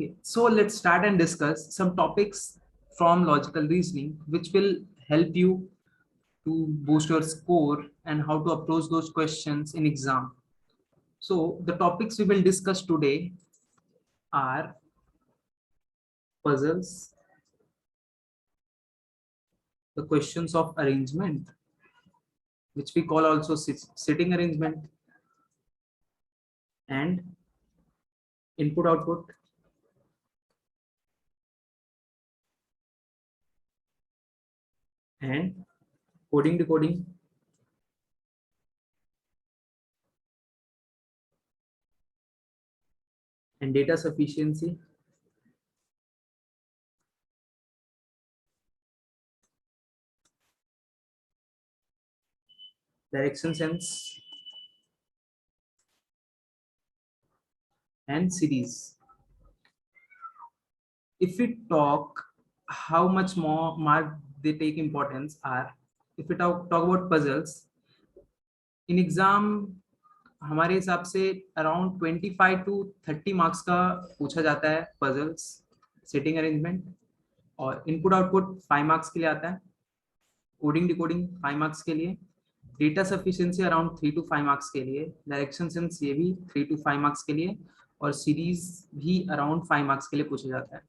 Okay, so let's start and discuss some topics from logical reasoning, which will help you to boost your score and how to approach those questions in exam. So the topics we will discuss today are puzzles, the questions of arrangement, which we call also sitting arrangement, and input output, and coding decoding, and data sufficiency, direction sense, and series. If we talk how much more mark they take importance are, if we talk about puzzles in exam, हमारे हिसाब से around 25 to 30 marks का पूछा जाता है puzzles sitting arrangement, और input output 5 marks के लिए आता है, कोडिंग डिकोडिंग 5 मार्क्स के लिए, data sufficiency around 3 to 5 marks के लिए, डायरेक्शन सेंस ये भी 3 to 5 मार्क्स के लिए, और सीरीज भी अराउंड 5 मार्क्स के लिए पूछा जाता है।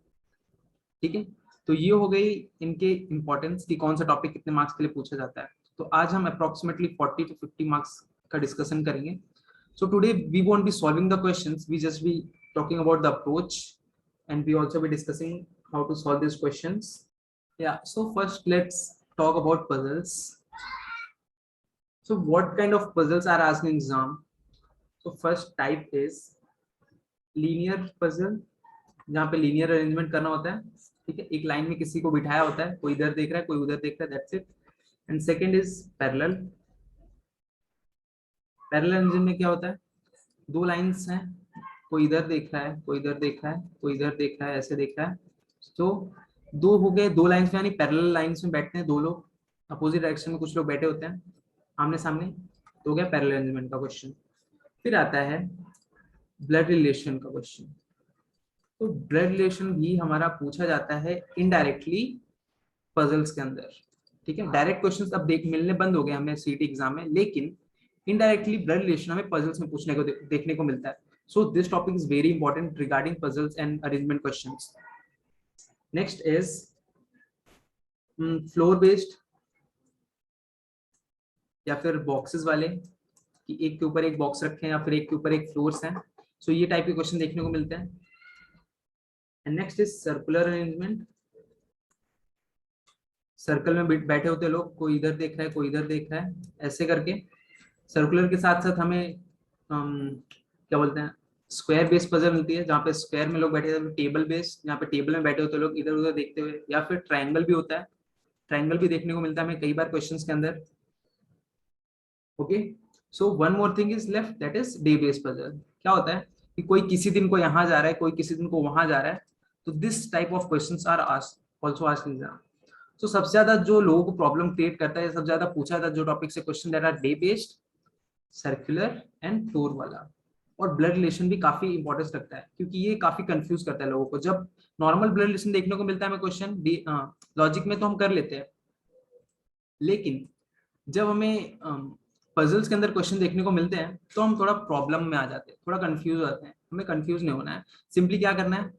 ठीक है, तो ये हो गई इनके इंपॉर्टेंस कि कौन सा टॉपिक कितने मार्क्स के लिए पूछा जाता है। तो आज हम अप्रोक्सीमेटली 40 to 50 मार्क्स का डिस्कशन करेंगे। So today we won't be solving the questions, we just be talking about the approach, and we also be discussing how to solve these questions. Yeah, so first let's talk about puzzles. So what kind of puzzles are asked in exam? So first type is linear puzzle, जहाँ पे linear arrangement करना होता है। ठीक है, एक line में किसी को बिठाया होता है, कोई इधर देख रहा है कोई उधर देख रहा है, that's it. And second is parallel. Parallel engine में क्या होता है, दो लाइंस हैं, कोई इधर देख रहा है कोई इधर देख रहा है कोई इधर देख रहा है, ऐसे देख रहा है, तो दो हो गए, दो लाइंस में, यानी पैरेलल लाइंस में बैठते हैं दो लोग, अपोजिट डायरेक्शन में कुछ लोग बैठे होते हैं आमने सामने, तो हो गया पैरेलल अरेंजमेंट का क्वेश्चन। फिर आता है ब्लड रिलेशन का क्वेश्चन। तो ब्लड रिलेशन भी हमारा पूछा जाता है इनडायरेक्टली पजल्स के अंदर। ठीक है, डायरेक्ट क्वेश्चंस अब मिलने बंद हो गए हमें सीटी एग्जाम में, लेकिन इनडायरेक्टली ब्लड रिलेशन हमें पजल्स में पूछने को देखने को मिलता है। So this topic is very important regarding puzzles and arrangement questions. Next is floor based या फिर बॉक्सेस वाले, कि एक के ऊपर एक बॉक्स रखे हैं या फिर एक के ऊपर एक फ्लोर्स हैं। सो ये टाइप के क्वेश्चन देखने को मिलते हैं। And next is circular arrangement. Circle में बैठे होते लोग, कोई इधर देख रहा है कोई इधर देख रहा है, ऐसे करके। सर्कुलर के साथ साथ हमें क्या बोलते हैं, स्क्वायर बेस्ड पजल मिलती है, जहाँ पे स्क्वायर में लोग बैठे हैं, टेबल बेस्ड, जहाँ पे टेबल में बैठे होते लोग इधर उधर देखते हुए, या फिर ट्रायंगल भी होता है, ट्रायंगल भी देखने को मिलता है हमें कई बार क्वेश्चंस के अंदर। Okay, so one more thing is left, that is day based puzzle. क्या होता है कि कोई किसी दिन को यहाँ जा रहा है कोई किसी दिन को वहां जा रहा है, तो this type of questions are also asked in exam. तो सबसे ज्यादा जो लोगों को प्रॉब्लम क्रिएट करता है, सबसे ज्यादा पूछा था जो टॉपिक से question, that are day based, circular and floor वाला। और ब्लड रिलेशन भी काफी इंपॉर्टेंस रखता है, क्योंकि ये काफी कंफ्यूज करता है लोगों को। जब नॉर्मल ब्लड रिलेशन देखने को मिलता है हमें क्वेश्चन लॉजिक में तो हम कर लेते हैं, लेकिन जब हमें पजल्स के अंदर क्वेश्चन देखने को मिलते हैं तो हम थोड़ा प्रॉब्लम में आ जाते हैं, थोड़ा कंफ्यूज हो जाते हैं। हमें कंफ्यूज नहीं होना है, सिंपली क्या करना है,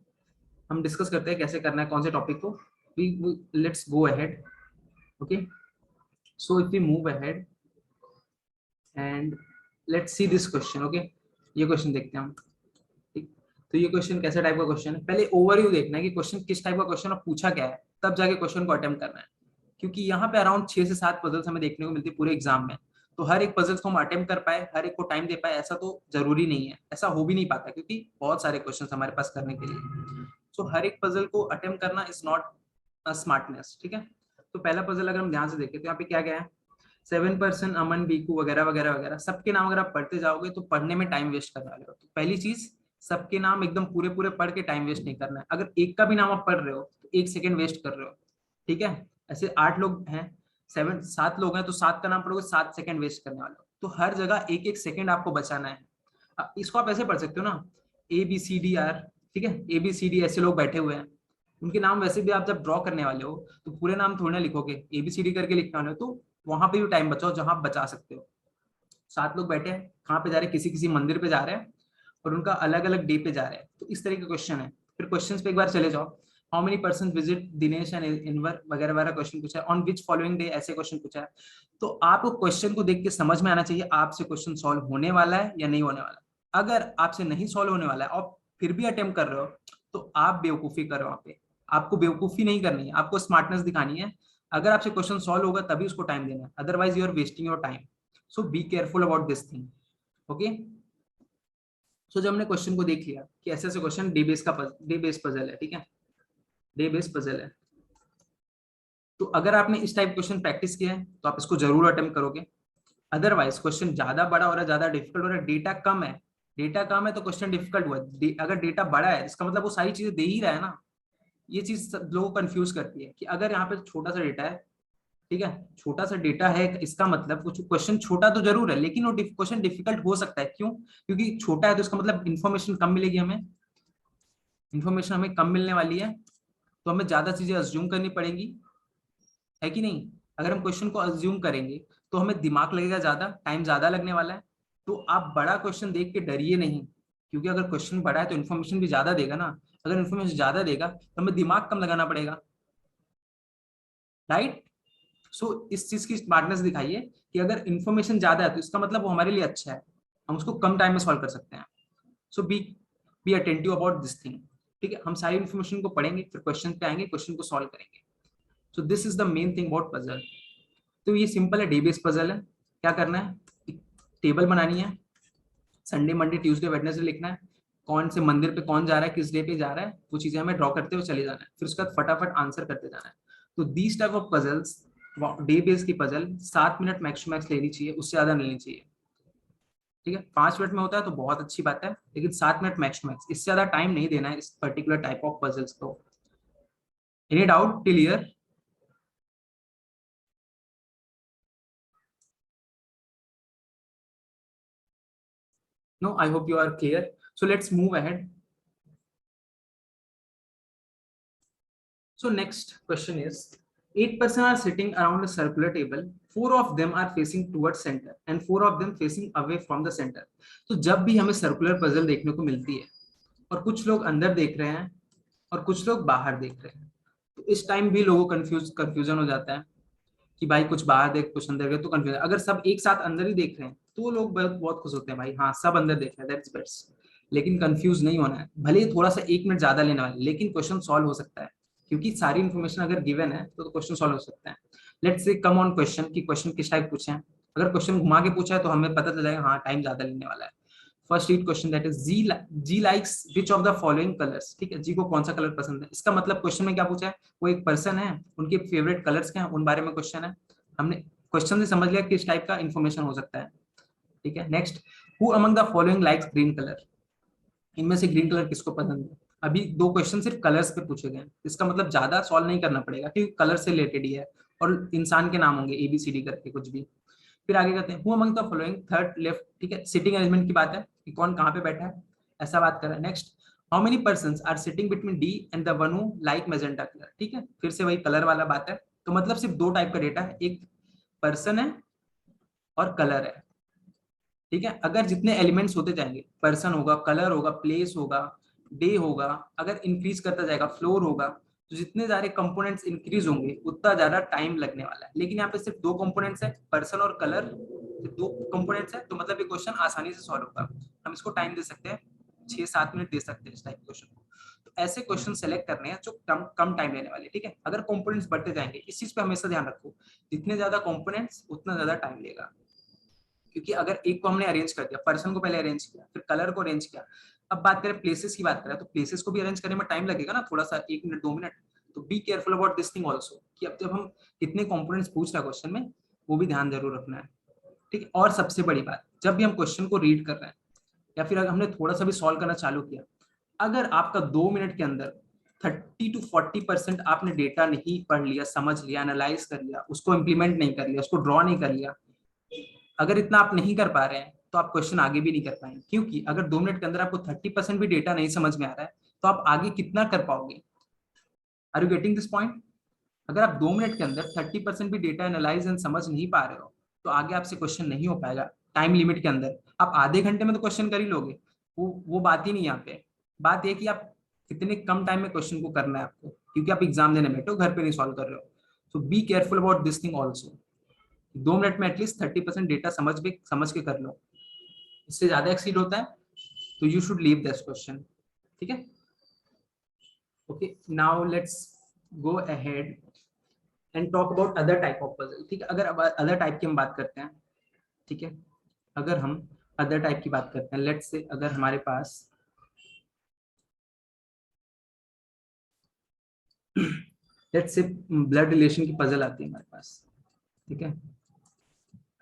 हम डिस्कस करते हैं कैसे करना है कौन से टॉपिक को। Let's go ahead. Okay, so if we move ahead and let's see this question. Okay, ये क्वेश्चन देखते हैं हम। ठीक, तो ये क्वेश्चन कैसा टाइप का क्वेश्चन है, पहले ओवरव्यू देखना है कि क्वेश्चन किस टाइप का क्वेश्चन और पूछा क्या है, तब जाके क्वेश्चन को अटेम्प्ट करना है। क्योंकि यहाँ पे अराउंड 6 से 7 पजल्स हमें देखने को मिलती है पूरे एग्जाम में, तो हर एक पजल्स को हम अटेम्प्ट कर पाए, हर एक को टाइम दे पाए, ऐसा तो जरूरी नहीं है, ऐसा हो भी नहीं पाता, क्योंकि बहुत सारे क्वेश्चन हमारे पास करने के लिए। सो हर एक पजल को अटेम्प्ट करना इज नॉट अ स्मार्टनेस। ठीक है, तो पहला पजल अगर हम ध्यान से देखें तो यहाँ पे क्या क्या है, 7% अमन बीकू वगैरह वगैरह वगैरह, सबके नाम अगर आप पढ़ते जाओगे तो पढ़ने में टाइम वेस्ट करने वाले हो। तो पहली चीज, सबके नाम एकदम पूरे पूरे पढ़ के टाइम वेस्ट नहीं करना है। अगर एक का भी नाम आप पढ़ रहे हो तो 1 सेकंड वेस्ट कर रहे हो। ठीक है, ऐसे 8 लोग हैं, 7 लोग हैं, तो 7 का नाम पढ़ोगे 7 सेकंड वेस्ट करने वाले हो। तो हर जगह 1-1 सेकंड आपको बचाना है। इसको आप ऐसे पढ़ सकते हो ना, ABCDR ठीक है, ABCD ऐसे लोग बैठे हुए हैं, उनके नाम वैसे भी आप जब ड्रॉ करने वाले हो तो पूरे नाम थोड़ी ना लिखोगे, ABCD करके लिखने वाले हो, तो वहां पे भी टाइम बचाओ जहां आप बचा सकते हो। 7 लोग बैठे हैं, कहाँ पे जा रहे हैं, किसी किसी मंदिर पे जा रहे हैं और उनका अलग अलग डे पे जा रहे हैं, तो इस तरह के क्वेश्चन है। फिर क्वेश्चंस पे एक बार चले जाओ, how many person visit Dinesh and इनवर वगैरह वगैरह क्वेश्चन पूछा है, ऑन विच फॉलोइंग डे ऐसे क्वेश्चन पूछा है। तो आपको क्वेश्चन को देख के समझ में आना चाहिए आपसे क्वेश्चन सॉल्व होने वाला है या नहीं होने वाला। अगर आपसे नहीं सॉल्व होने वाला है और फिर भी अटेम्प्ट कर रहे हो तो आप बेवकूफी कर रहे हो। वहां पे आपको बेवकूफी नहीं करनी है, आपको स्मार्टनेस दिखानी है। अगर आपसे क्वेश्चन सॉल्व होगा तभी उसको टाइम देना है, otherwise you are wasting your time. So be careful about this thing. Okay, so जब हमने क्वेश्चन को देख लिया कि ऐसे ऐसे क्वेश्चन डे बेस पजल है, ठीक है, डे बेस पजल है, तो अगर आपने इस टाइप क्वेश्चन प्रैक्टिस किया है तो आप इसको जरूर अटेम्प्ट करोगे। अदरवाइज क्वेश्चन ज्यादा बड़ा हो रहा है, ज्यादा डिफिकल्ट हो रहा है, डेटा कम है, डेटा कम है तो क्वेश्चन डिफिकल्ट हुआ अगर डेटा बड़ा है इसका मतलब वो सारी चीजें दे ही रहा है ना। ये चीज लोगों को कंफ्यूज करती है कि अगर यहाँ पे छोटा सा डेटा है, ठीक है, छोटा सा डेटा है, इसका मतलब कुछ क्वेश्चन छोटा तो जरूर है लेकिन वो क्वेश्चन डिफिकल्ट हो सकता है। क्यों? क्योंकि छोटा है तो इसका मतलब इन्फॉर्मेशन कम मिलेगी हमें, इन्फॉर्मेशन हमें कम मिलने वाली है, तो हमें ज्यादा चीजें अज्यूम करनी पड़ेगी, है कि नहीं। अगर हम क्वेश्चन को अज्यूम करेंगे तो हमें दिमाग लगेगा, ज्यादा टाइम ज्यादा लगने वाला है। तो आप बड़ा क्वेश्चन देख के डरिए नहीं, क्योंकि अगर क्वेश्चन बड़ा है तो इन्फॉर्मेशन भी ज्यादा देगा ना। अगर इन्फॉर्मेशन ज्यादा देगा तो हमें दिमाग कम लगाना पड़ेगा, राइट। सो इस चीज की स्मार्टनेस दिखाइए कि अगर इन्फॉर्मेशन ज्यादा है तो इसका मतलब वो हमारे लिए अच्छा है, हम उसको कम टाइम में सॉल्व कर सकते हैं। So be attentive about this thing. ठीक है, हम सारी इन्फॉर्मेशन को पढ़ेंगे, फिर क्वेश्चन पे आएंगे, क्वेश्चन को सॉल्व करेंगे। So this is the main thing about puzzle. तो ये सिंपल है, डे बेस्ड पजल है। क्या करना है, एक टेबल बनानी है, संडे मंडे ट्यूसडे वेडनेसडे लिखना है, कौन से मंदिर पे कौन जा रहा है, किस डे पे जा रहा है, वो चीजें हमें ड्रॉ करते हुए चले जाना है, फिर उसके बाद फटाफट आंसर करते जाना है। तो these type of puzzles, day based की puzzle 7 minute max to max लेनी चाहिए, उससे ज्यादा नहीं लेनी चाहिए। ठीक है, 5 मिनट में होता है तो बहुत अच्छी बात है, लेकिन 7 मिनट मैक्स टू मैक्स, इससे ज्यादा टाइम नहीं देना है इस पर्टिकुलर टाइप ऑफ पजल्स को। Any doubt till here? No, I hope you are clear. So let's move ahead. So next question is, 8% are sitting around a circular table. 4 of them are facing towards center and 4 of them facing away from the center. तो जब भी हमें circular puzzle देखने को मिलती है और कुछ लोग अंदर देख रहे हैं और कुछ लोग बाहर देख रहे हैं, तो इस टाइम भी लोगों को कंफ्यूजन हो जाता है कि भाई कुछ बाहर देख कुछ अंदर देख, तो कंफ्यूजन। अगर सब एक साथ अंदर ही देख रहे हैं तो लोग बहुत बहुत खुश होते हैं, भाई हाँ सब अंदर देख रहे हैं, दैट्स बेस्ट। लेकिन कंफ्यूज नहीं होना है, भले ही थोड़ा सा 1 मिनट ज्यादा लेने वाले, लेकिन क्वेश्चन सॉल्व हो सकता है, क्योंकि सारी इन्फॉर्मेशन अगर गिवन है तो क्वेश्चन सॉल्व हो सकता है। Let's say come on question कि क्वेश्चन किस टाइप पूछे हैं। अगर क्वेश्चन घुमा के पूछा है तो हमें पता चल जाएगा हाँ टाइम ज्यादा लेने वाला है। First read question, that is G likes which of the following colours. ठीक है, जी को कौन सा कलर पसंद है, इसका मतलब क्वेश्चन में क्या पूछा है, वो एक पर्सन है, उनके फेवरेट कलर्स क्या है उन बारे में क्वेश्चन है। हमने क्वेश्चन से समझ लिया किस टाइप का इंफॉर्मेशन हो सकता है। ठीक है, next, who among the following likes green colour, इनमें से ग्रीन कलर किसको पसंद है। अभी 2 क्वेश्चन सिर्फ कलर्स पे पूछे गए, इसका मतलब ज्यादा सॉल्व नहीं करना पड़ेगा क्योंकि कलर से रिलेटेड ही है और इंसान के नाम होंगे ABCD करके कुछ भी। फिर आगे कहते हैं, who among the following third left, ठीक है, सिटिंग अरेंजमेंट की बात है कि कौन कहाँ पे बैठा है, ऐसा बात कर रहा है। Next, how many persons are sitting between D and the one who like magenta colour. ठीक है, फिर से वही कलर वाला बात है, तो मतलब सिर्फ 2 टाइप का डेटा है, एक पर्सन है और कलर है। ठीक है, अगर जितने एलिमेंट्स होते जाएंगे, पर्सन होगा, कलर होगा, प्लेस होगा, डे होगा, अगर इंक्रीज करता जाएगा, फ्लोर होगा, तो जितने सारे कंपोनेंट्स इंक्रीज होंगे उतना ज्यादा टाइम लगने वाला है। लेकिन यहाँ पे सिर्फ 2 कंपोनेंट्स है, पर्सन और कलर, 2 कंपोनेंट्स है, तो मतलब ये क्वेश्चन आसानी से सॉल्व होगा। हम इसको टाइम दे सकते हैं, 6-7 मिनट दे सकते हैं इस टाइप क्वेश्चन को। तो ऐसे क्वेश्चन सेलेक्ट करने हैं जो कम कम टाइम लेने वाले। ठीक है, अगर कंपोनेंट्स बढ़ते जाएंगे, इस चीज पे हमेशा ध्यान रखो, जितने ज्यादा कंपोनेंट्स उतना ज्यादा टाइम लेगा। क्योंकि अगर एक को हमने अरेंज कर दिया, पर्सन को पहले अरेंज किया, फिर कलर को अरेंज किया, अब बात करें प्लेसेस की बात करें, तो प्लेसेस को भी अरेंज करने में टाइम लगेगा ना, थोड़ा सा 1 मिनट 2 मिनट। तो B careful about this thing also, कि अब जब हम कितने कंपोनेंट्स पूछ रहे हैं क्वेश्चन में, वो भी ध्यान जरूर रखना है। ठीक है, और सबसे बड़ी बात, जब भी हम क्वेश्चन को रीड कर रहे हैं या फिर अगर हमने थोड़ा सा भी सॉल्व करना चालू किया, अगर आपका 2 मिनट के अंदर 30 to 40% आपने डेटा नहीं पढ़ लिया, समझ लिया, एनालाइज कर लिया, उसको इंप्लीमेंट नहीं कर लिया, उसको ड्रॉ नहीं कर लिया, अगर इतना आप नहीं कर पा रहे हैं तो आप क्वेश्चन आगे भी नहीं कर पाएंगे। क्योंकि अगर 2 मिनट के अंदर आपको 30% भी डेटा नहीं समझ में आ रहा है तो आप आगे कितना कर पाओगे? Are you getting this point? अगर आप 2 मिनट के अंदर 30% भी डेटा एनालाइज एंड समझ नहीं पा रहे हो तो आगे आपसे क्वेश्चन नहीं हो पाएगा टाइम लिमिट के अंदर। आप आधे घंटे में तो क्वेश्चन कर ही लोगे, वो बात ही नहीं है यहाँ पे। बात ये कि आप कितने कम टाइम में क्वेश्चन को करना है आपको, क्योंकि आप एग्जाम देने बैठे हो, घर पे नहीं सॉल्व कर रहे हो। So be careful about this thing also. 2 minute में एटलीस्ट 30% डेटा समझ के कर लो। इससे ज्यादा एक्सीड होता है तो you should leave this question. ठीक है, okay, now let's go ahead and talk about other type of puzzle. ठीक है, अगर अब अदर टाइप की हम बात करते हैं, ठीक है, अगर हम अदर टाइप की बात करते हैं, लेट्स से अगर हमारे पास लेट्स से ब्लड रिलेशन की पजल आती है हमारे पास, ठीक है,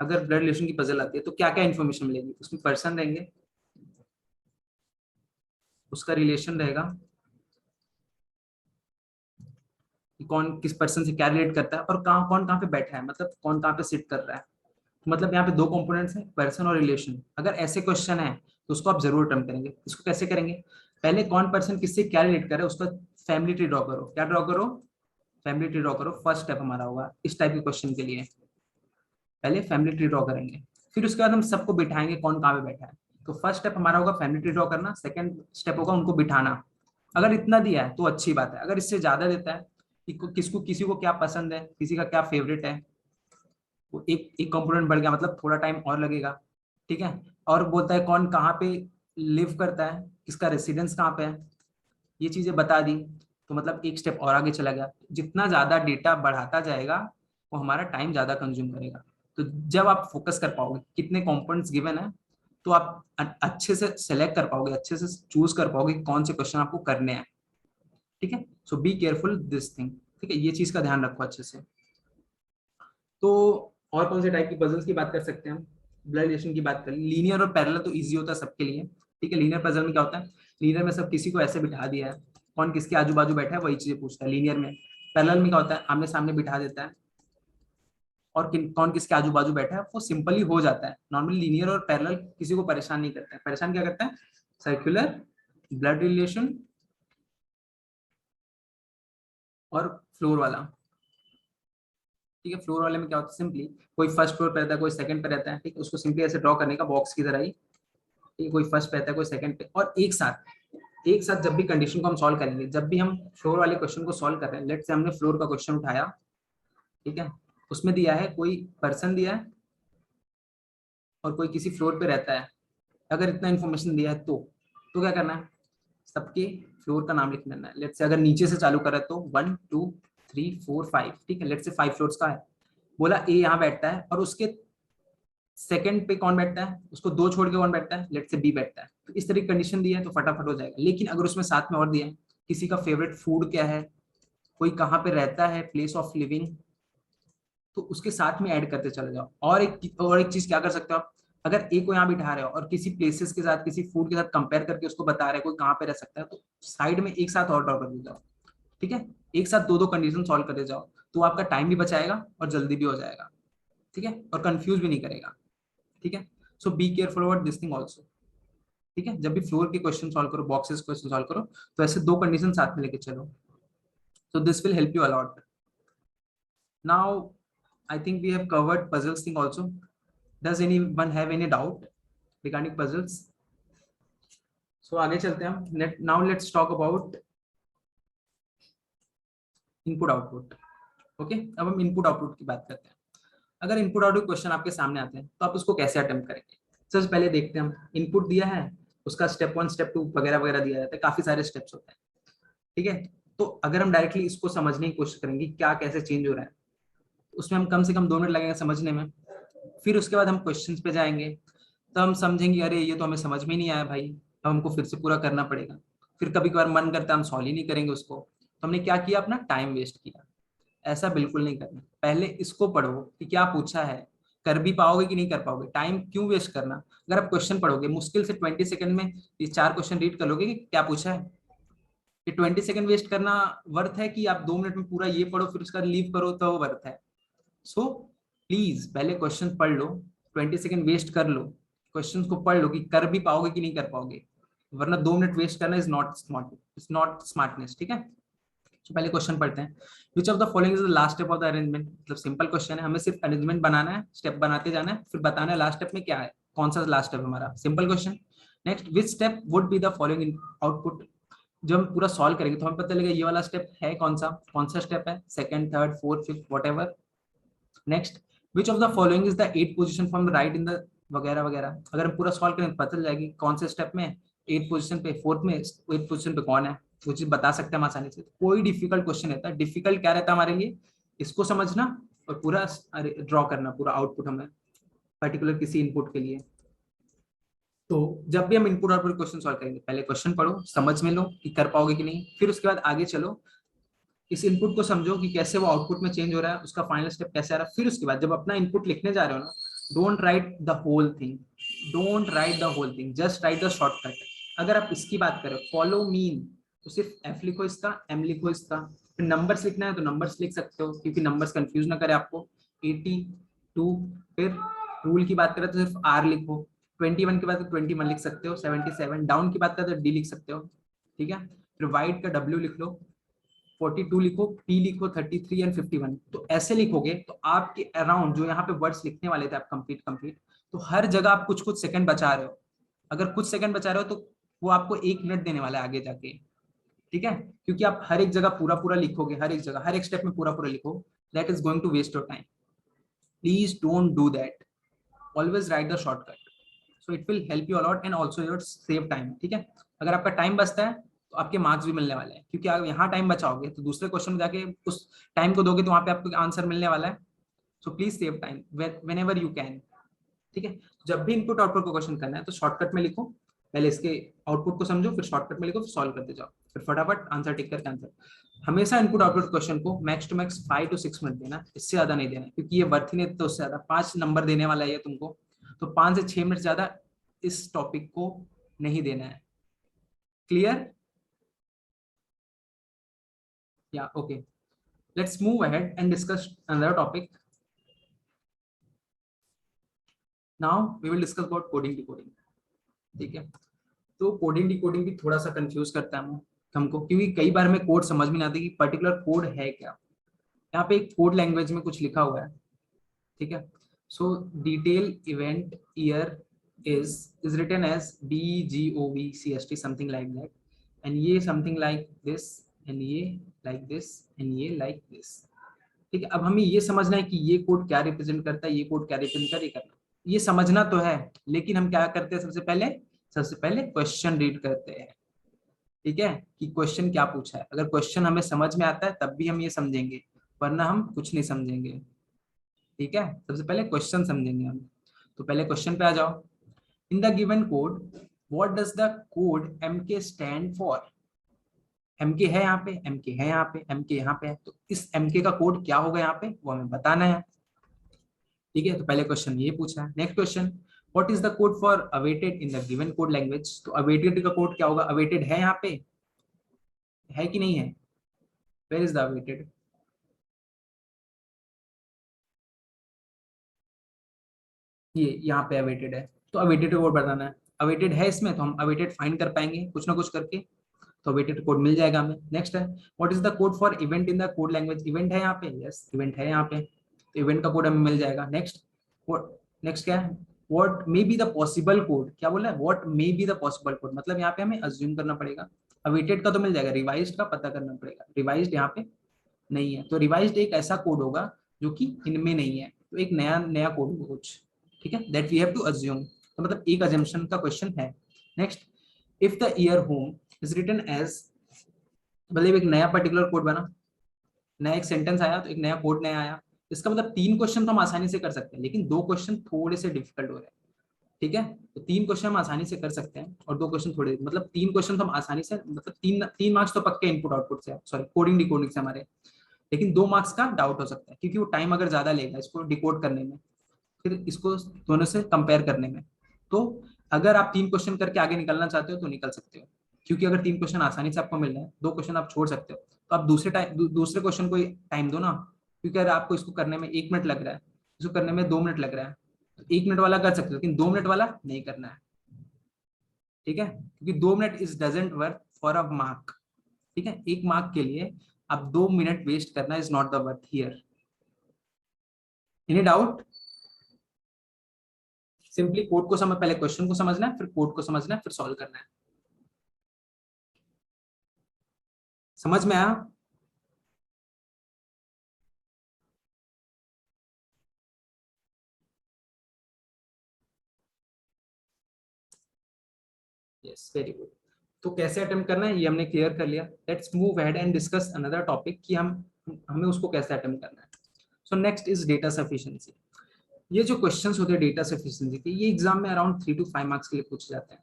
अगर ब्लड रिलेशन की पजल आती है तो क्या क्या इन्फॉर्मेशन मिलेगी? उसमें पर्सन रहेंगे, उसका रिलेशन रहेगा कि कौन किस पर्सन से क्या रिलेट करता है, और कौन कहाँ पे बैठा है, मतलब कौन कहाँ पे सिट कर रहा है। मतलब यहाँ पे दो कंपोनेंट्स हैं, पर्सन और रिलेशन। अगर ऐसे क्वेश्चन है तो उसको आप जरूर अटेम्प्ट करेंगे। इसको कैसे करेंगे? पहले कौन पर्सन किससे क्या रिलेट कर रहा है उसका फैमिली ट्री ड्रॉ करो। क्या ड्रॉ करो? फैमिली ट्री ड्रॉ करो। फर्स्ट स्टेप हमारा होगा इस टाइप के क्वेश्चन के लिए, पहले फैमिली ट्री ड्रॉ करेंगे, फिर उसके बाद हम सबको बिठाएंगे कौन कहाँ पे बैठा है। तो फर्स्ट स्टेप हमारा होगा फैमिली ट्री ड्रॉ करना, सेकंड स्टेप होगा उनको बिठाना। अगर इतना दिया है तो अच्छी बात है, अगर इससे ज्यादा देता है कि किसको किसी को क्या पसंद है, किसी का क्या फेवरेट है, वो एक कंपोनेंट बढ़ गया, मतलब थोड़ा टाइम और लगेगा। ठीक है, और बोलता है कौन कहाँ पे लिव करता है, किसका रेसिडेंस कहाँ पे है, ये चीजें बता दी, तो मतलब एक स्टेप और आगे चला गया। जितना ज्यादा डेटा बढ़ाता जाएगा वो हमारा टाइम ज्यादा कंज्यूम करेगा। तो जब आप फोकस कर पाओगे कितने कंपोनेंट्स गिवन है, तो आप अच्छे से सेलेक्ट कर पाओगे, अच्छे से चूज कर पाओगे कौन से क्वेश्चन आपको करने हैं। ठीक है, so be careful this thing. ठीक है, ये चीज का ध्यान रखो अच्छे से। तो और कौन से टाइप की पजल्स की बात कर सकते हैं हम? ब्लड रिलेशन की बात करें, लीनियर और पैरेलल तो इजी होता है सबके लिए। ठीक है, लीनियर पजल में क्या होता है? लीनियर में सब किसी को ऐसे बिठा दिया है, कौन किसके आजू बाजू बैठा है वही चीजें पूछता है लीनियर में। पैरेलल में क्या होता है? आमने सामने बिठा देता है, और कौन किसके आजू बाजू बैठा है वो सिंपली हो जाता है। नॉर्मली लीनियर और पैरेलल किसी को परेशान नहीं करता है। परेशान क्या करता है? सर्कुलर, ब्लड रिलेशन और फ्लोर वाला। ठीक है, फ्लोर वाले में क्या होता है? सिंपली कोई फर्स्ट फ्लोर पे रहता है, कोई सेकंड पे रहता है, ठीक है, उसको सिंपली ऐसे ड्रॉ करने का बॉक्स की तरह ही। ठीक है, कोई फर्स्ट पे रहता है, कोई सेकंड पे, और एक साथ जब भी कंडीशन को हम सॉल्व करेंगे, जब भी हम फ्लोर वाले क्वेश्चन को सॉल्व कर रहे हैं, लेट से हमने फ्लोर का क्वेश्चन उठाया, ठीक है, उसमें दिया है कोई पर्सन दिया है और कोई किसी फ्लोर पे रहता है। अगर इतना इन्फॉर्मेशन दिया है तो क्या करना है? सबके फ्लोर का नाम लिख देना है। लेट से अगर नीचे से चालू करें तो 1 2 3 4 5, ठीक है, लेट से 5 फ्लोर्स का है। बोला ए यहाँ बैठता है और उसके सेकंड पे कौन बैठता है, उसको दो छोड़ के कौन बैठता है, लेट से बी बैठता है। तो इस तरह की कंडीशन दी है तो फटाफट हो जाएगा। लेकिन अगर उसमें साथ में और दिया है किसी का फेवरेट फूड क्या है, कोई कहाँ पे रहता है, प्लेस ऑफ लिविंग, तो उसके साथ में ऐड करते चले जाओ। और एक चीज क्या कर सकते हो आप? अगर ए को यहाँ बिठा रहे हो और किसी प्लेसेस के साथ, किसी फूड के साथ कंपेयर करके उसको बता रहे हो कोई कहाँ पे रह सकता है, तो साइड में एक साथ और ड्रॉ कर दे जाओ। ठीक है, एक साथ दो दो कंडीशन सॉल्व करते जाओ, तो आपका टाइम भी बचाएगा और जल्दी भी हो जाएगा। ठीक है, और कंफ्यूज भी नहीं करेगा। ठीक है, so be careful about this thing also. ठीक है, जब भी फ्लोर के क्वेश्चन सॉल्व करो, बॉक्सेस क्वेश्चन सॉल्व करो, तो ऐसे दो कंडीशन साथ में लेके चलो, so this will help you a lot. Now I think we have covered puzzles thing also. Does anyone have any doubt regarding puzzles? So आगे चलते हैं हम। Now let's talk about input output. Okay, अब हम input output की बात करते हैं। अगर इनपुट आउटपुट क्वेश्चन आपके सामने आते हैं तो आप उसको कैसे अटेम्प्ट करेंगे? सबसे पहले देखते हैं हम, इनपुट दिया है, उसका स्टेप 1 स्टेप 2 वगैरह वगैरह दिया जाता है, काफी सारे स्टेप्स होते हैं। ठीक है, तो अगर हम डायरेक्टली इसको समझने की कोशिश करेंगे क्या कैसे चेंज हो रहा है, उसमें हम कम से कम 2 मिनट लगेंगे समझने में। फिर उसके बाद हम क्वेश्चंस पे जाएंगे, तो हम समझेंगे अरे ये तो हमें समझ में नहीं आया भाई, अब हमको फिर से पूरा करना पड़ेगा। फिर कभी कभार मन करता है हम सॉल्व ही नहीं करेंगे उसको, तो हमने क्या किया? अपना टाइम वेस्ट किया। ऐसा बिल्कुल नहीं करना। पहले इसको पढ़ो कि क्या पूछा है, कर भी पाओगे कि नहीं कर पाओगे, टाइम क्यों वेस्ट करना। अगर आप क्वेश्चन पढ़ोगे मुश्किल से 20 सेकंड में ये 4 क्वेश्चन रीड कर लोगे कि क्या पूछा है, ये 20 सेकंड वेस्ट करना वर्थ है कि आप 2 मिनट में पूरा ये पढ़ो फिर उसका लीव करो, तो वर्थ है। सो प्लीज पहले क्वेश्चन पढ़ लो, 20 सेकंड वेस्ट कर लो, क्वेश्चन को पढ़ लो कि कर भी पाओगे कि नहीं कर पाओगे। वरना 2 मिनट वेस्ट करना is not smart, is not smartness, ठीक है। तो पहले क्वेश्चन पढ़ते हैं। विच of the following is the last step of the arrangement, मतलब सिंपल क्वेश्चन है, हमें सिर्फ अरेंजमेंट बनाना है, स्टेप बनाते जाना है, फिर बताना है लास्ट स्टेप में क्या है, कौन सा लास्ट स्टेप हमारा, simple question. Next, which step would be the following output, जब हम पूरा सॉल्व करेंगे तो हमें पता चलेगा ये वाला स्टेप है कौन सा स्टेप है, second, third, fourth, fifth, whatever. Next, which of the following is the 8th position from the right in the वगैरह वगैरह, अगर हम पूरा सॉल्व करें तो पता चल जाएगी कौन से स्टेप में 8th पोजीशन पे, फोर्थ में 8th पोजीशन पे कौन है, वो चीज बता सकते हैं हम आसानी से। कोई डिफिकल्ट क्वेश्चन रहता है, डिफिकल्ट क्या रहता है हमारे लिए, इसको समझना और पूरा ड्रॉ करना, पूरा आउटपुट हमें पर्टिकुलर किसी इनपुट के लिए। तो जब भी हम इनपुट आउटपुट क्वेश्चन सॉल्व करेंगे, पहले क्वेश्चन पढ़ो, समझ में लो कि कर पाओगे कि नहीं, फिर उसके बाद आगे चलो, इस इनपुट को समझो कि कैसे वो आउटपुट में चेंज हो रहा है, उसका फाइनल स्टेप कैसे आ रहा है। फिर उसके बाद जब अपना इनपुट लिखने जा रहे हो ना, don't write the whole thing, don't write the whole thing, just write the shortcut. अगर आप इसकी बात करें फॉलो मीन, तो सिर्फ एफ लिखो इसका, एम लिखो इसका, फिर नंबर्स लिखना है तो नंबर्स लिख सकते हो, क्योंकि नंबर्स कंफ्यूज ना करे आपको। 82, फिर रूल की बात करें तो सिर्फ आर लिखो, 21 की बात तो 21 लिख सकते हो, 77 डाउन की बात करें तो डी लिख सकते हो, ठीक है। फिर वाइट का डब्ल्यू लिख लो, 42 लिखो, पी लिखो, 33 एंड 51। तो ऐसे लिखोगे तो आपके अराउंड जो यहाँ पे वर्ड्स लिखने वाले थे आप कंप्लीट कंप्लीट, तो हर जगह आप कुछ कुछ सेकंड बचा रहे हो। अगर कुछ सेकंड बचा रहे हो तो वो आपको 1 मिनट देने वाला है आगे जाके, ठीक है। क्योंकि आप हर एक जगह पूरा पूरा लिखोगे, हर एक जगह हर एक स्टेप में पूरा पूरा लिखो, that is going to waste your time. Please don't do that, always write the shortcut, so it will help you a lot and also your save time, ठीक है। अगर आपका टाइम बचता है तो आपके मार्क्स भी मिलने वाले हैं, क्योंकि आप यहाँ टाइम बचाओगे तो दूसरे क्वेश्चन में जाके उस टाइम को दोगे तो वहां पे आपको आंसर मिलने वाला है। So please save time when ever you can, ठीक है। जब भी इनपुट आउटपुट को क्वेश्चन करना है तो शॉर्टकट में लिखो, पहले इसके आउटपुट को समझो, फिर शॉर्टकट में लिखो, फिर सॉल्व करते जाओ, फिर फटाफट आंसर टिक करके आंसर। हमेशा इनपुट आउटपुट क्वेश्चन को max to max 5 to 6 minute देना, इससे ज्यादा नहीं देना, क्योंकि ये वर्थ ही नहीं, तो उससे ज्यादा 5 नंबर देने वाला है ये तुमको, तो 5 से 6 मिनट ज्यादा इस टॉपिक को नहीं देना है। क्लियर? या okay, let's move ahead and discuss another topic. Now we will discuss about coding decoding, ठीक है। तो कोडिंग डिकोडिंग भी थोड़ा सा कंफ्यूज करता है हमको, क्योंकि कई बार हमें कोड समझ में नहीं आता कि पर्टिकुलर कोड है क्या। यहाँ पे एक कोड लैंग्वेज में कुछ लिखा हुआ है, ठीक है। सो detail event year is written as DGOVCST something like that, and ये something like this, and ये like this, and ये like this, ठीक है। अब हमें ये समझना है कि ये कोड क्या रिप्रेजेंट करता है, ये कोड क्या रिप्रेजेंट करता है, ये समझना तो है, लेकिन हम क्या करते हैं, सबसे पहले क्वेश्चन रीड करते हैं, ठीक है, कि क्वेश्चन क्या पूछा है। अगर क्वेश्चन हमें समझ में आता है तब भी हम ये समझेंगे, वरना हम कुछ नहीं समझेंगे, ठीक है। सबसे पहले क्वेश्चन समझेंगे हम। तो पहले क्वेश्चन पे आ जाओ। In the given code what does the code MK stand for, MK है यहाँ पे, एमके है यहाँ पे, एमके यहाँ पे है, तो इस एमके का कोड क्या होगा यहाँ पे वो हमें बताना है, ठीक है। तो पहले क्वेश्चन ये पूछा है। Next question, what is the code for awaited in the given code language, तो अवेटेड का कोड क्या होगा, अवेटेड है यहाँ पे, है कि नहीं है, वेयर इज द अवेटेड, ये यहाँ पे अवेटेड है, तो अवेटेड कोड बताना है। अवेटेड है इसमें तो हम अवेटेड फाइंड कर पाएंगे कुछ ना कुछ करके, तो अवेटेड कोड मिल जाएगा हमें। नेक्स्ट है, what is the code for event in the code language, event है यहाँ पे, यस इवेंट है यहाँ पे, तो इवेंट का कोड हमें मिल जाएगा। नेक्स्ट, नेक्स्ट क्या है, what may be the possible code, क्या बोला है, what may be the possible code, मतलब यहाँ पे हमें अज्यूम करना पड़ेगा। अवेटेड का तो मिल जाएगा, रिवाइज्ड का पता करना पड़ेगा, रिवाइज्ड यहाँ पे नहीं है, तो रिवाइज्ड एक ऐसा कोड होगा जो कि इनमें नहीं है, तो एक नया नया कोड होगा कुछ, ठीक है, that we have to assume, तो मतलब एक अजम्पशन का क्वेश्चन है। Next, if the year home is written as, मतलब एक नया पर्टिकुलर कोड बना, नया एक सेंटेंस आया तो एक नया कोड नया आया, इसका मतलब 3 क्वेश्चन तो हम आसानी से कर सकते हैं, लेकिन 2 क्वेश्चन थोड़े से डिफिकल्ट हो रहे हैं, ठीक है। तो 3 क्वेश्चन हम आसानी से कर सकते हैं और 2 क्वेश्चन थोड़े, मतलब 3 क्वेश्चन तो हम आसानी से, मतलब तीन तीन मार्क्स तो पक्के इनपुट आउटपुट से, सॉरी कोडिंग डिकोडिंग से हमारे, लेकिन 2 मार्क्स का डाउट हो सकता है, क्योंकि वो टाइम अगर ज्यादा लेगा इसको डिकोड करने में, फिर इसको दोनों से कंपेयर करने में। तो अगर आप 3 क्वेश्चन करके आगे निकलना चाहते हो तो निकल सकते हो, क्योंकि अगर 3 क्वेश्चन आसानी से आपको मिल रहा है, 2 क्वेश्चन आप छोड़ सकते हो, तो आप दूसरे क्वेश्चन को टाइम दो ना, क्योंकि अगर आपको इसको करने में 1 मिनट लग रहा है, इसको करने में 2 मिनट लग रहा है, तो 1 मिनट वाला कर सकते हो, लेकिन 2 मिनट वाला नहीं करना है, ठीक है, क्योंकि 2 minute is doesn't worth for a mark. ठीक है, एक मार्क के लिए अब 2 मिनट वेस्ट करना is not the worth here. Any doubt? Simply code को समझ, पहले क्वेश्चन को समझना है, फिर कोड को समझना है, फिर सॉल्व करना है। समझ में आया? Yes, very good. तो कैसे अटेम्प्ट करना है ये हमने क्लियर कर लिया। Let's move ahead and discuss another topic कि हम हमें उसको कैसे अटेम्प्ट करना है। So next is data sufficiency. ये जो क्वेश्चंस होते हैं डेटा सफिशिएंसी के, ये एग्जाम में अराउंड 3 to 5 मार्क्स के लिए पूछे जाते हैं।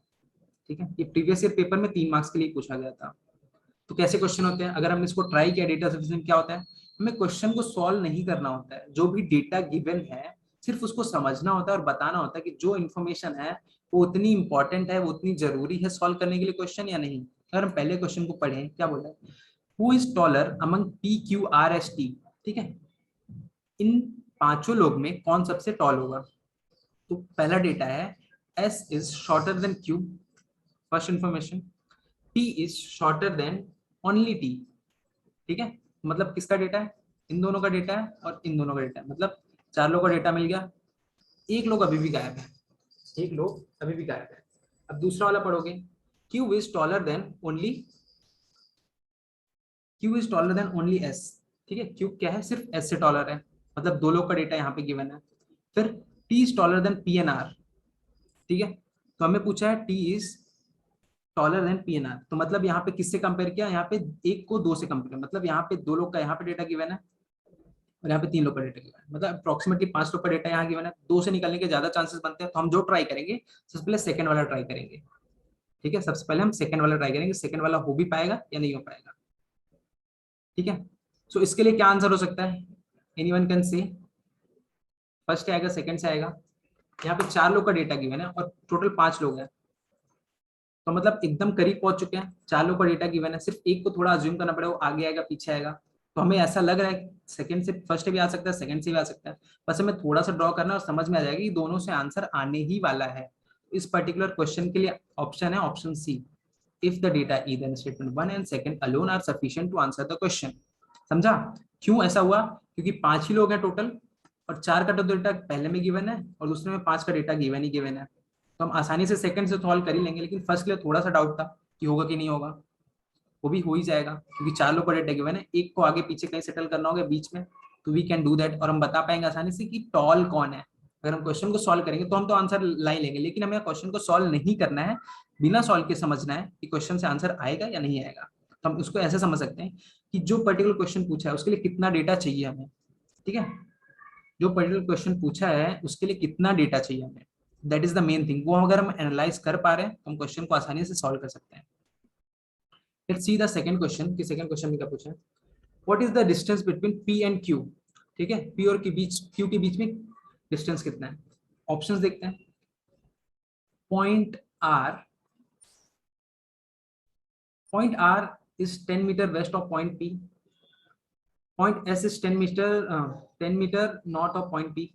ठीक है, ये प्रीवियस ईयर पेपर में 3 मार्क्स के लिए पूछा गया था। तो कैसे क्वेश्चन होते हैं, अगर हमने इसको ट्राई किया, डेटा सफिशिएंसी क्या होता है, हमें क्वेश्चन को सॉल्व नहीं करना होता है, जो भी डेटा गिवन है सिर्फ उसको समझना होता है और बताना होता है कि जो इन्फॉर्मेशन है वो उतनी इंपॉर्टेंट है, वो उतनी जरूरी है सॉल्व करने के लिए क्वेश्चन या नहीं। अगर हम पहले क्वेश्चन को पढ़ें, क्या बोला है, who is taller among P Q R S T. ठीक है, इन पांचों लोग में कौन सबसे टॉल होगा। तो पहला डेटा है S is shorter than Q, first information. T is shorter than only T. ठीक है, मतलब किसका डेटा है, इन दोनों का डेटा है और इन दोनों का डेटा है, मतलब 4 लोग का डेटा मिल गया। एक लोग अभी भी गायब है, एक लोग अभी भी गायब है। अब दूसरा वाला पढ़ोगे, Q is taller then only, Q is taller then only S. ठीक है, क्यू क्या है, सिर्फ एस से टॉलर है, मतलब 2 लोग का डेटा यहाँ पे गिवन है। फिर T is taller than P N R. ठीक है, तो हमें पूछा है T is taller than P N R, तो मतलब यहाँ पे किससे कंपेयर किया, यहाँ पे एक को 2 से कंपेयर, मतलब यहाँ पे 2 लोग का यहाँ पे डेटा गिवन है और यहाँ पे 3 लोग का डेटा गिवन है, मतलब अप्रोक्सीमेटली 5 लोग का डेटा यहाँ गिवन है। 2 से निकलने के ज्यादा चांसेस बनते हैं, तो हम जो ट्राई करेंगे सबसे पहले सेकंड वाला ट्राई करेंगे। ठीक है, सबसे पहले हम सेकंड वाला ट्राई करेंगे, सेकंड वाला हो भी पाएगा या नहीं हो पाएगा। ठीक है, सो इसके लिए क्या आंसर हो सकता है, एनीवन कैन से, फर्स्ट से आएगा सेकंड से आएगा। यहाँ पे 4 लोग का डेटा गिवन है और टोटल 5 लोग हैं, तो मतलब एकदम करीब पहुंच चुके हैं। 4 लोग का डेटा गिवन है, सिर्फ एक को थोड़ा अज्यूम करना पड़ेगा, वो आगे आएगा पीछे आएगा। तो हमें ऐसा लग रहा है सेकंड से, फर्स्ट भी आ सकता है, सेकंड से भी आ सकता है। बस हमें थोड़ा सा ड्रॉ करना है और समझ में आ जाएगा कि दोनों से आंसर आने ही वाला है। इस पर्टिकुलर क्वेश्चन के लिए ऑप्शन है option C, if the data either in statement 1 and second alone are sufficient to answer the question. समझा क्यों ऐसा हुआ, क्योंकि 5 ही लोग हैं टोटल और 4 का तो डेटा पहले में गिवन है और दूसरे में 5 का डेटा गिवन ही गिवन है। तो हम आसानी से सेकंड से सॉल्व कर ही लेंगे, लेकिन फर्स्ट के लिए थोड़ा सा डाउट था कि होगा कि नहीं होगा, वो भी हो ही जाएगा क्योंकि 4 लोग का डेटा गिवन है, एक को आगे पीछे कहीं सेटल करना होगा बीच में, तो वी कैन डू दैट और हम बता पाएंगे आसानी से कि टॉल कौन है। अगर हम क्वेश्चन को सॉल्व करेंगे तो हम तो आंसर ला ही लेंगे, लेकिन हमें क्वेश्चन को सॉल्व नहीं करना है, बिना सॉल्व के समझना है कि क्वेश्चन से आंसर आएगा या नहीं आएगा। तो हम उसको ऐसे समझ सकते हैं कि जो पर्टिकुलर क्वेश्चन पूछा है उसके लिए कितना डेटा चाहिए हमें। ठीक है, जो पर्टिकुलर क्वेश्चन पूछा है उसके लिए कितना डेटा चाहिए हमें, that is the main thing. वो अगर हम एनालाइज कर पा रहे हैं तो हम क्वेश्चन को आसानी से सॉल्व कर सकते हैं। Let's see the second question, कि सेकंड क्वेश्चन में क्या पूछा है, what is the distance between P and Q. ठीक है, पी और के बीच, क्यू के बीच में डिस्टेंस कितना है। ऑप्शंस देखते हैं, point R, point R is 10 metre west of point P, point S is 10 metre north of point P.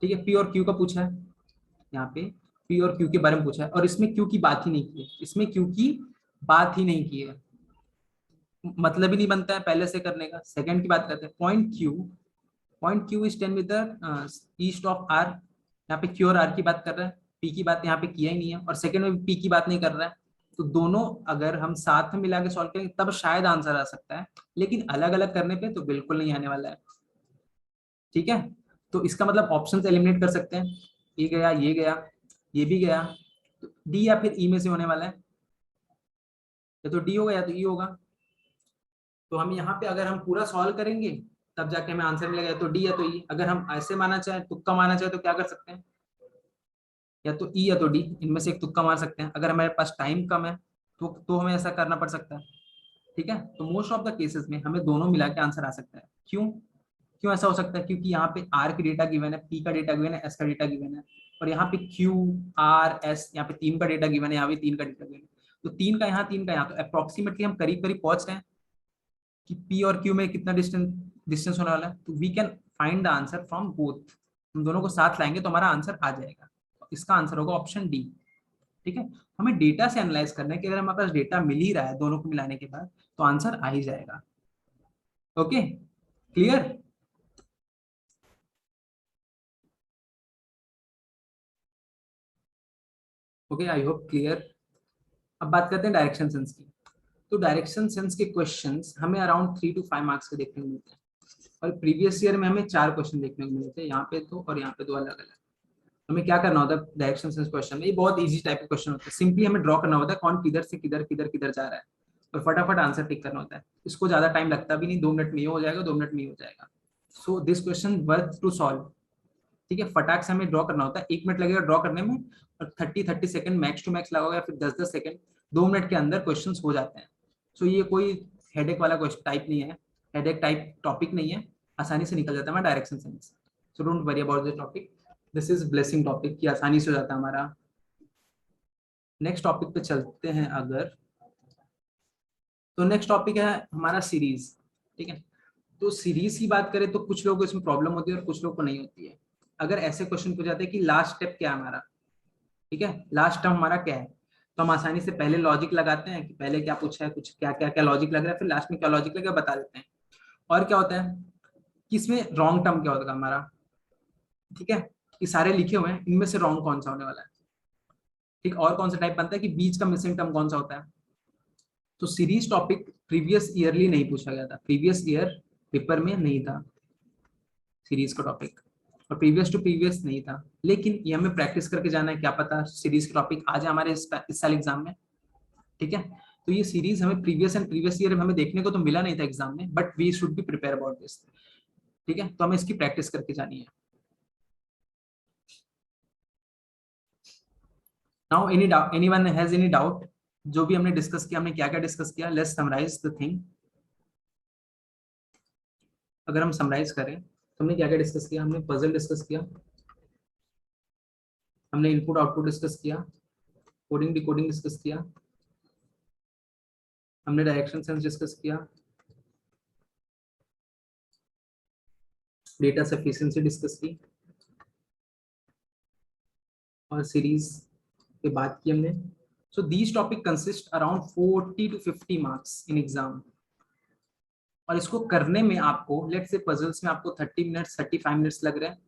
ठीक है, पी और क्यू का पूछा है, यहाँ पे पी और क्यू के बारे में पूछा है और इसमें क्यू की बात ही नहीं की है, इसमें क्यू की बात ही नहीं की है, मतलब ही नहीं बनता है पहले से करने का। सेकंड की बात करते हैं, point Q is 10 metre east of R, यहाँ पे क्यू और आर की बात कर रहा है, पी की बात यहाँ पे किया ही नहीं है और सेकंड में पी की बात नहीं कर रहा है। तो दोनों अगर हम साथ में मिला के सॉल्व करेंगे तब शायद आंसर आ सकता है, लेकिन अलग अलग करने पे तो बिल्कुल नहीं आने वाला है। ठीक है, तो इसका मतलब ऑप्शन एलिमिनेट कर सकते हैं, ये गया, ये गया, ये भी गया, तो डी या फिर ई में से होने वाला है, या तो डी होगा या तो ई होगा। तो हम यहाँ पे अगर हम पूरा सॉल्व करेंगे तब जाके हमें आंसर मिलेगा, या तो डी या तो ई। अगर हम ऐसे माना चाहे, तुक्का माना चाहे, तो क्या कर सकते हैं, या तो ई या तो डी, इनमें से एक तुक्का मार सकते हैं। अगर हमारे पास टाइम कम है तो हमें ऐसा करना पड़ सकता है। ठीक है, तो मोस्ट ऑफ द केसेस में हमें दोनों मिला के आंसर आ सकता है। क्यों, क्यों ऐसा हो सकता है, क्योंकि यहाँ पे आर की डेटा गिवन है, पी का डेटा गिवन है, एस का डेटा गिवन है, और यहाँ पे क्यू आर एस, यहाँ पे 3 का डेटा गिवन है, यहाँ पे 3 का डेटा गिवन है, तो 3 का यहाँ, 3 का यहाँ, तो अप्रोक्सीमेटली हम करीब करीब पहुंच रहे हैं कि पी और क्यू में कितना डिस्टेंस डिस्टेंस होने वाला है। तो we can find the answer from both, हम दोनों को साथ लाएंगे तो हमारा आंसर आ जाएगा, इसका आंसर होगा ऑप्शन डी। ठीक है, हमें डेटा से एनालाइज करना है कि अगर हमारे पास डेटा मिल ही रहा है दोनों को मिलाने के बाद तो आंसर आ ही जाएगा। Okay, clear? Okay, I hope clear. अब बात करते हैं डायरेक्शन सेंस की। तो डायरेक्शन सेंस के क्वेश्चंस हमें अराउंड 3 to 5 मार्क्स के देखने को मिलते हैं, और प्रीवियस ईयर में हमें 4 क्वेश्चन देखने को मिले थे, यहाँ पे 2 और यहाँ पे 2 अलग अलग। हमें क्या करना होता है डायरेक्शन सेंस क्वेश्चन में, ये बहुत इजी टाइप का क्वेश्चन होता है। सिंपली हमें ड्रॉ करना होता है कौन किधर से किधर किधर किधर जा रहा है, और फटाफट आंसर टिक करना होता है। इसको ज्यादा टाइम लगता भी नहीं, 2 मिनट में ये हो जाएगा, 2 मिनट में ये हो जाएगा। So this question worth to solve. ठीक है, फटाक से हमें ड्रॉ करना होता है, 1 मिनट लगेगा ड्रॉ करने में, और 30 सेकंड मैक्स टू मैक्स लगेगा, फिर 10 सेकंड, 2 मिनट के अंदर क्वेश्चन हो जाते हैं। सो ये कोई हेडेक वाला क्वेश्चन टाइप नहीं है, हेडेक टाइप टॉपिक नहीं है, आसानी से निकल जाता है हमारा direction sense. So don't worry about the topic, this is blessing topic की आसानी से हो जाता है हमारा। नेक्स्ट टॉपिक पे चलते हैं अगर, तो नेक्स्ट टॉपिक है हमारा सीरीज। ठीक है, तो सीरीज की बात करें तो कुछ लोगों को इसमें प्रॉब्लम होती है और कुछ लोगों को नहीं होती है। अगर ऐसे क्वेश्चन पूछ जाते हैं कि लास्ट स्टेप क्या है हमारा, ठीक है, लास्ट टर्म हमारा क्या है, तो हम आसानी से पहले लॉजिक लगाते हैं कि पहले क्या पूछा है, कुछ क्या क्या क्या लॉजिक लग रहा है, फिर लास्ट में क्या लॉजिक लगा बता देते हैं। और क्या होता है कि इसमें रॉन्ग टर्म क्या होगा हमारा, ठीक है, ये सारे लिखे हुए हैं, इनमें से रॉन्ग कौन सा होने वाला है। ठीक, और कौन सा टाइप बनता है कि बीच का मिसिंग टर्म कौन सा होता है। तो सीरीज टॉपिक प्रीवियस ईयरली नहीं पूछा गया था, प्रीवियस ईयर पेपर में नहीं था सीरीज का टॉपिक, और प्रीवियस टू प्रीवियस नहीं था, लेकिन ये हमें प्रैक्टिस करके जाना है, क्या पता सीरीज का टॉपिक आ जाए हमारे इस साल एग्जाम में। ठीक है, तो ये सीरीज हमें प्रीवियस एंड प्रीवियस ईयर हमें देखने को तो मिला नहीं था एग्जाम में, but we should be prepare about this. ठीक है, तो हमें इसकी प्रैक्टिस करके जानी है। Now anyone has any doubt, जो भी हमने डिस्कस किया, हमने क्या क्या डिस्कस किया, लेट्स समराइज द थिंग। अगर हम समराइज करें तो हमने क्या क्या डिस्कस किया, हमने पजल डिस्कस किया, हमने इनपुट आउटपुट डिस्कस किया, कोडिंग डिकोडिंग डिस्कस किया, हमने डायरेक्शन सेंस डिस्कस किया, डेटा सफिशिएंसी डिस्कस की, और सीरीज पे बात की हमने। So these topic consist around 40 to 50 marks in exam, और इसको करने में आपको लेट से पजल्स में आपको 30 मिनट्स 35 मिनट्स लग रहे हैं,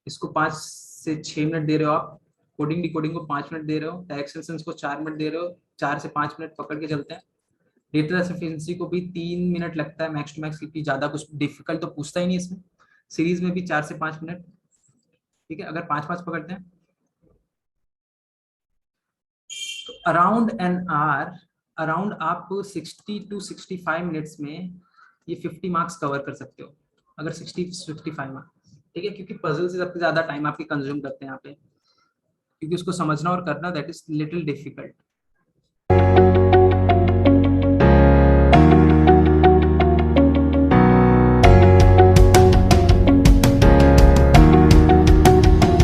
इसको 5 से 6 मिनट दे रहे हो आप, कोडिंग डिकोडिंग को 5 मिनट दे रहे हो, डायरेक्शन सेंस को 4 मिनट दे रहे हो, 4 से 5 मिनट पकड़ के चलते हैं। डेटा सफिशिएंसी को भी 3 मिनट लगता है मैक्स टू मैक्स, क्योंकि ज्यादा कुछ डिफिकल्ट तो पूछता ही नहीं इसमें। सीरीज में भी 4 से 5 मिनट। ठीक है, अगर 5 5 पकड़ते हैं तो अराउंड एन आवर, अराउंड आप 60 to 65 मिनट्स में ये 50 मार्क्स कवर कर सकते हो, अगर 60 to 65 मार्क्स। ठीक है, क्योंकि पजल से सबसे ज्यादा टाइम आपके कंज्यूम करते हैं यहाँ पे, क्योंकि उसको समझना और करना दैट इज लिटिल डिफिकल्ट।